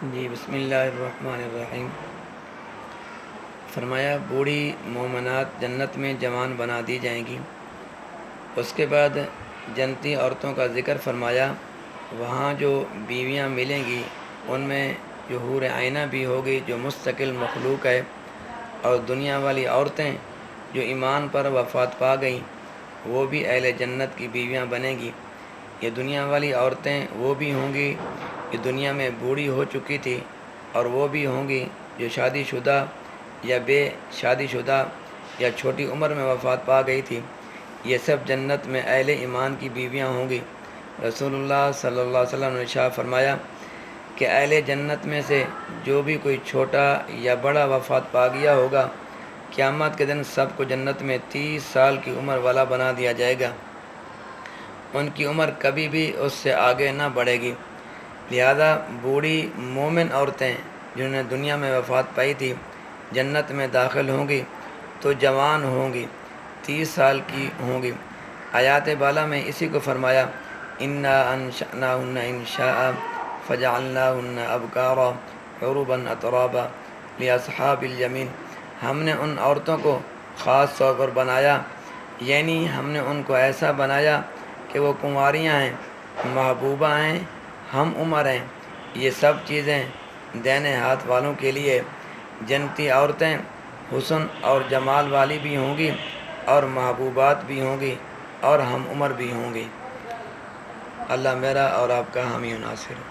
جی بسم اللہ الرحمن الرحیم۔ فرمایا بوڑھی مومنات جنت میں جوان بنا دی جائیں گی۔ اس کے بعد جنتی عورتوں کا ذکر فرمایا، وہاں جو بیویاں ملیں گی ان میں جو حور عینہ بھی ہوگی جو مستقل مخلوق ہے، اور دنیا والی عورتیں جو ایمان پر وفات پا گئیں وہ بھی اہل جنت کی بیویاں بنیں گی۔ یہ دنیا والی عورتیں وہ بھی ہوں گی جو دنیا میں بوڑھی ہو چکی تھی، اور وہ بھی ہوں گی جو شادی شدہ یا بے شادی شدہ یا چھوٹی عمر میں وفات پا گئی تھی۔ یہ سب جنت میں اہل ایمان کی بیویاں ہوں گی۔ رسول اللہ صلی اللہ علیہ وسلم نے ارشاد فرمایا کہ اہل جنت میں سے جو بھی کوئی چھوٹا یا بڑا وفات پا گیا ہوگا، قیامت کے دن سب کو جنت میں 30 سال کی عمر والا بنا دیا جائے گا۔ ان کی عمر کبھی بھی اس سے آگے نہ بڑھے گی۔ لہذا بوڑھی مومن عورتیں جنہوں نے دنیا میں وفات پائی تھی جنت میں داخل ہوں گی تو جوان ہوں گی، 30 سال کی ہوں گی۔ آیات بالا میں اسی کو فرمایا، انا انشأناہن انشاء فجعلناہن ابکارا عربا اترابا لاصحاب الیمین۔ ہم نے ان عورتوں کو خاص طور پر بنایا، یعنی ہم نے ان کو ایسا بنایا کہ وہ کنواریاں ہیں، محبوبہ ہیں، ہم عمر ہیں۔ یہ سب چیزیں دائیں ہاتھ والوں کے لیے۔ جنتی عورتیں حسن اور جمال والی بھی ہوں گی، اور محبوبات بھی ہوں گی، اور ہم عمر بھی ہوں گی۔ اللہ میرا اور آپ کا حامی و ناصر۔